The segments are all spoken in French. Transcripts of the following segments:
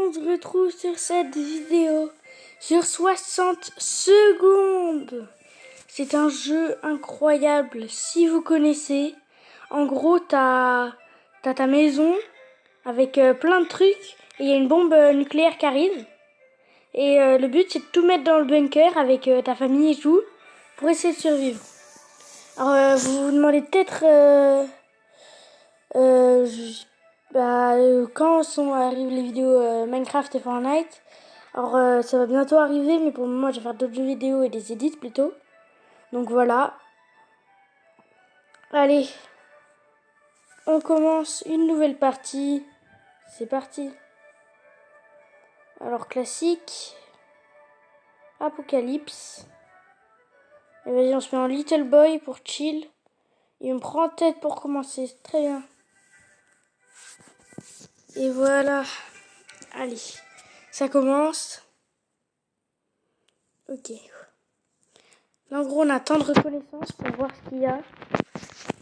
on se retrouve sur cette vidéo sur 60 secondes. C'est un jeu incroyable si vous connaissez. En gros, t'as ta maison avec plein de trucs et il y a une bombe nucléaire qui arrive. Et le but c'est de tout mettre dans le bunker avec ta famille et tout pour essayer de survivre. Alors vous vous demandez peut-être quand arrivent les vidéos Minecraft et Fortnite. Alors ça va bientôt arriver, mais pour le moment je vais faire d'autres jeux vidéo et des edits plutôt. Donc voilà. Allez, on commence une nouvelle partie. C'est parti. Alors classique, Apocalypse. Et vas-y, on se met en Little Boy pour chill. Il me prend en tête pour commencer, c'est très bien. Et voilà. Allez, ça commence. Ok. Là, en gros, on attend de reconnaissance pour voir ce qu'il y a.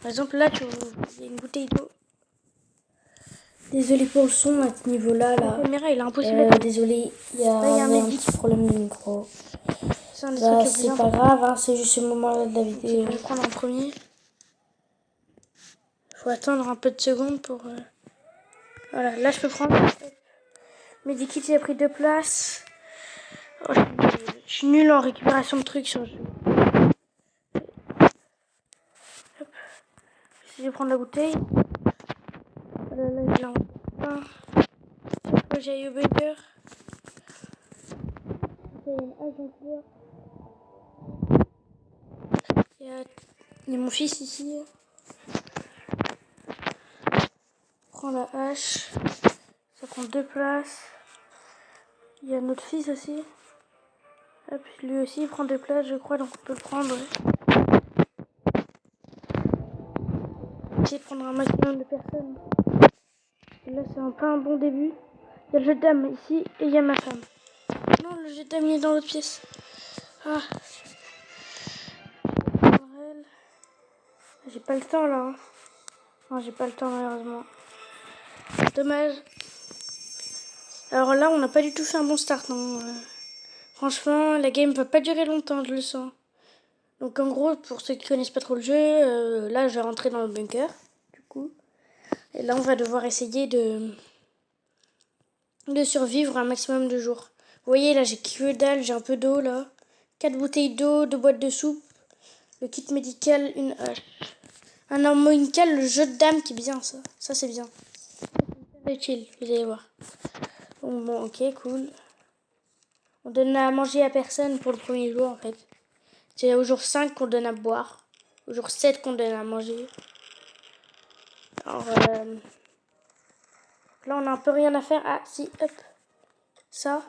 Par exemple, là, il y a une bouteille d'eau. Désolé pour le son à ce niveau-là. La caméra, il est impossible. Désolé, il y a un petit problème de micro. C'est pas grave, hein, c'est juste ce moment-là de la vidéo. Je vais le prendre en premier. Faut attendre un peu de secondes pour... Voilà, là, je peux prendre. Medikit, il a pris 2 places. Oh, je suis nulle en récupération de trucs sur le jeu. Hop. Je vais prendre la bouteille. Là, il en a un. Chaque fois, j'aille au bunker. Il y a mon fils ici. Prends la hache. Ça prend 2 places. Il y a notre fils aussi. Hop, lui aussi il prend 2 places, je crois, donc on peut le prendre. Essayer de prendre un maximum de personnes. Et là, c'est un peu un bon début. Il y a le jeu de dames ici et il y a ma femme. Non, le jeu de dames il est dans l'autre pièce. Ah. J'ai pas le temps là. Hein. Non, j'ai pas le temps malheureusement. Dommage. Alors là, on n'a pas du tout fait un bon start. Non. Franchement, la game va pas durer longtemps, je le sens. Donc en gros, pour ceux qui connaissent pas trop le jeu, là, je vais rentrer dans le bunker. Du coup. Et là, on va devoir essayer de survivre un maximum de jours. Vous voyez, là, j'ai que dalle, j'ai un peu d'eau, là. 4 bouteilles d'eau, 2 boîtes de soupe, le kit médical, une hache. Un harmonica, le jeu de dames qui est bien, ça. Ça, c'est bien. C'est chill, vous allez voir. Bon, ok, cool. On donne à manger à personne pour le premier jour, en fait. C'est au jour 5 qu'on donne à boire. Au jour 7 qu'on donne à manger. Alors, là, on a un peu rien à faire. Ah, si, hop. Ça.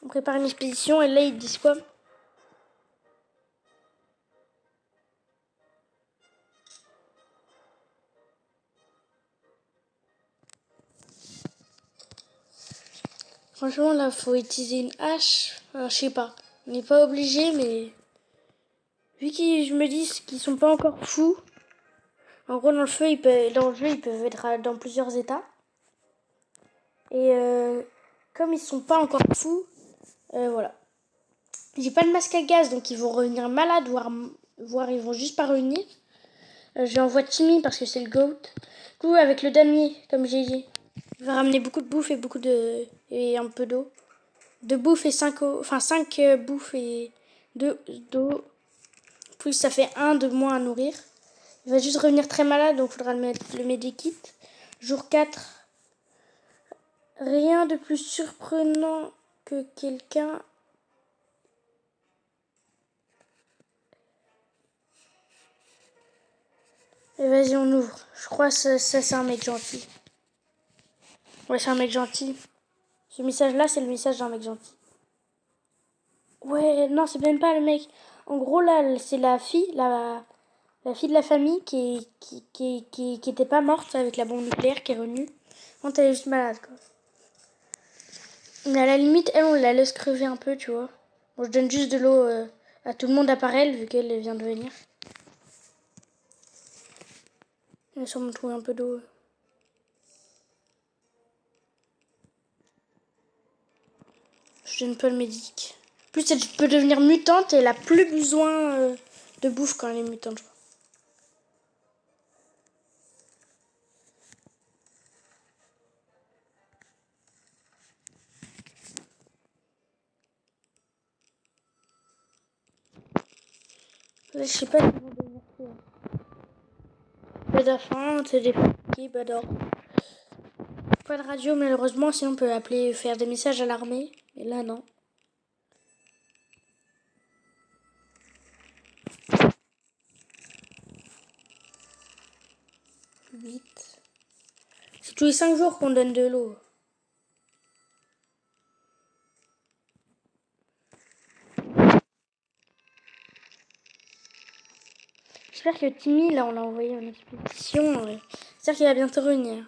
On prépare une expédition et là, ils disent quoi ? Franchement, là, faut utiliser une hache. Je sais pas. On n'est pas obligé, mais... Vu que je me dis qu'ils sont pas encore fous. En gros, dans le jeu, ils peuvent être dans plusieurs états. Et comme ils sont pas encore fous, voilà. J'ai pas de masque à gaz, donc ils vont revenir malades, voire ils vont juste pas revenir. J'envoie Timmy parce que c'est le GOAT. Du coup, avec le damier, comme j'ai dit, il va ramener beaucoup de bouffe et un peu d'eau. 2 bouffes et 5 eau, enfin 5 bouffes et 2 d'eau. Plus ça fait 1 de moins à nourrir. Il va juste revenir très malade, donc il faudra le medikit. Jour 4. Rien de plus surprenant que quelqu'un... Et vas-y, on ouvre. Je crois que ça c'est un mec gentil. Ouais, c'est un mec gentil. Ce message-là, c'est le message d'un mec gentil. Ouais, non, c'est même pas le mec. En gros, là, c'est la fille de la famille qui était pas morte avec la bombe nucléaire qui est revenue. Quand elle est juste malade, quoi. Mais à la limite, elle, on la laisse crever un peu, tu vois. Bon, je donne juste de l'eau à tout le monde à part elle, vu qu'elle vient de venir. Elle va sûrement trouver un peu d'eau. Je donne pas le médic. En plus, elle peut devenir mutante et elle a plus besoin de bouffe quand elle est mutante, je crois. Là, je sais pas si vont devenir quoi. Pas d'affaire, t'es définiqué, bah d'or. Pas de radio malheureusement, sinon on peut appeler, faire des messages à l'armée. Mais là, non. Vite. C'est tous les 5 jours qu'on donne de l'eau. J'espère que Timmy, là, on l'a envoyé en expédition. J'espère qu'il va bientôt revenir.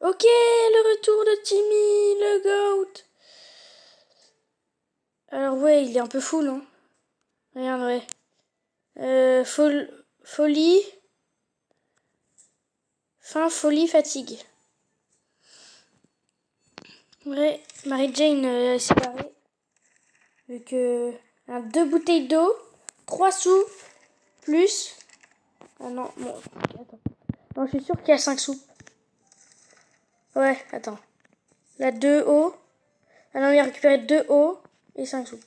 Ok, le retour de Timmy, le GOAT. Alors, ouais, il est un peu fou, non? Regarde, ouais. Folie. Faim, folie, fatigue. Ouais, Mary Jane est séparée. Vu que 2 bouteilles d'eau, 3 sous, plus... Ah non, bon, attends. Non, je suis sûre qu'il y a 5 sous. Ouais, attends. Là, 2 eaux. Ah non, il a récupéré 2 eaux et 5 sous.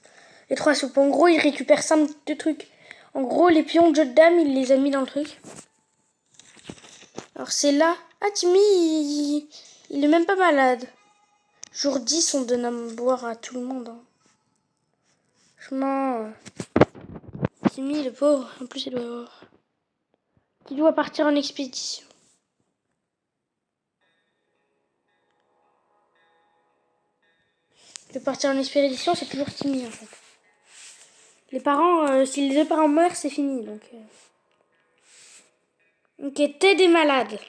Et 3 sous. En gros, il récupère 5 de trucs. En gros, les pions de jeu de dames, il les a mis dans le truc. Alors, c'est là. Ah, Timmy, il est même pas malade. Jour 10, on donne à boire à tout le monde. Hein. Franchement, Timmy, le pauvre, en plus, il doit partir en expédition. De partir en expédition, c'est toujours Timmy, en fait. Les parents, si les deux parents meurent, c'est fini, donc... Ok, Ted est malade.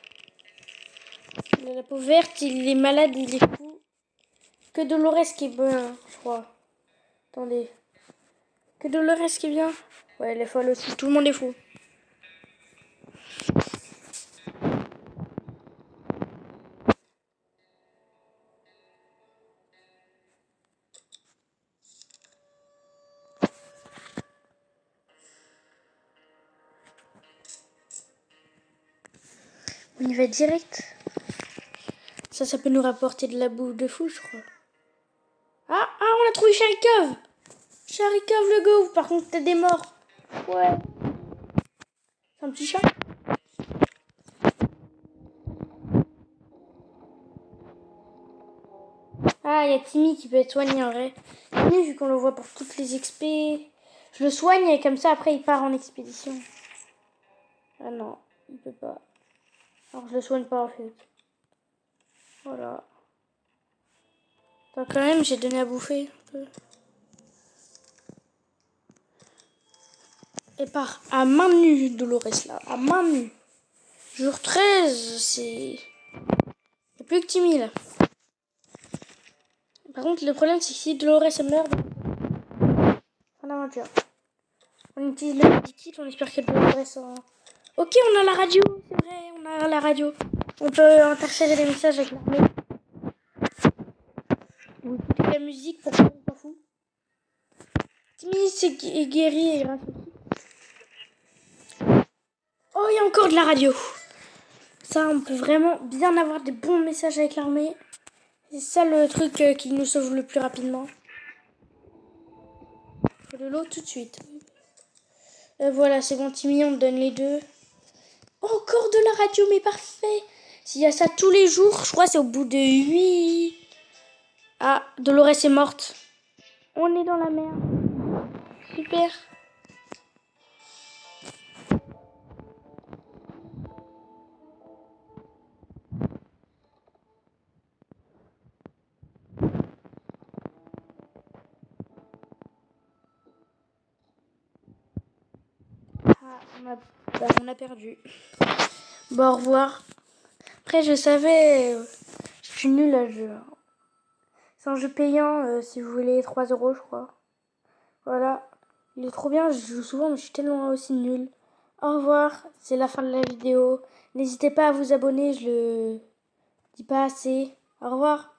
La peau verte, il est malade, il est fou. Que Dolores qui est bien, je crois. Attendez. Que Dolores qui est bien. Ouais, elle est folle aussi. Tout le monde est fou. On y va direct. Ça peut nous rapporter de la boue de fou, je crois. Ah, on a trouvé Sharikov. Sharikov le go. Par contre, Ted est mort. Ouais. C'est un petit chat. Ah, il y a Timmy qui peut être soigné en vrai. Timmy, vu qu'on le voit pour toutes les expés. Je le soigne et comme ça, après, il part en expédition. Ah non, il peut pas. Alors, je le soigne pas en fait. Voilà. Donc, quand même, j'ai donné à bouffer un peu. Et part à main nue, Dolores là. À main nue. Jour 13, c'est. Il n'y a plus que Timmy là. Par contre, le problème, c'est que si Dolores meurt, on aventure. On utilise le medikit, on espère que Dolores. Ok, on a la radio, c'est vrai, on a la radio. On peut interférer les messages avec l'armée. Ou écouter la musique pour qu'on s'en fout. Timmy, c'est guéri et grâce au... Oh, il y a encore de la radio. Ça, on peut vraiment bien avoir des bons messages avec l'armée. C'est ça le truc qui nous sauve le plus rapidement. Faut de l'eau tout de suite. Voilà, c'est bon, Timmy, on te donne les deux. Encore de la radio, mais parfait. S'il y a ça tous les jours, je crois que c'est au bout de 8... Ah, Dolores est morte. On est dans la merde. Super. Ah, on a perdu. Bon, au revoir. Après, je savais... je suis nulle à jeu. C'est un jeu payant, si vous voulez, 3 euros, je crois. Voilà. Il est trop bien, je joue souvent, mais je suis tellement aussi nulle. Au revoir, c'est la fin de la vidéo. N'hésitez pas à vous abonner, je le dis pas assez. Au revoir.